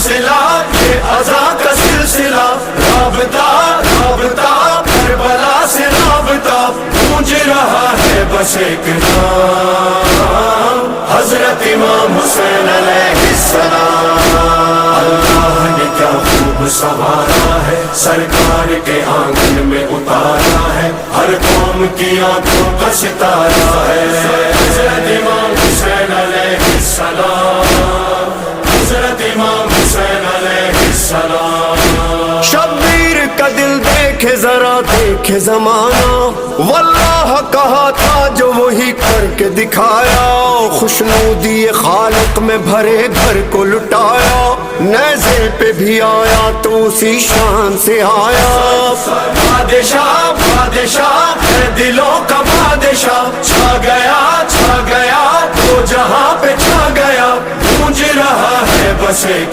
حوصلہ یہ اذا کا سلسلہ، رابطہ رابطہ کربلا سے رابطہ، گونج رہا ہے بس ایک نام، حضرت امام حسین علیہ السلام۔ اللہ نے کیا خوب سنوارا ہے، سرکار کے آنگن میں اتارا ہے، ہر قوم کی آنکھوں کا ستارہ ہے، حضرت امام حسین علیہ السلام، حضرت امام حسین علیہ السلام۔ شبیر کا دل دیکھے ذرا دیکھے زمانہ، واللہ کہا تھا جو وہی کر کے دکھایا، خوشنودی خالق میں بھرے گھر کو لٹایا، نیزے پہ بھی آیا تو اسی شان سے آیا، بادشاہ بادشاہ ہے دلوں کا بادشاہ، چھا گیا تو جہاں پہ چھا گیا، گونج رہا ہے بس ایک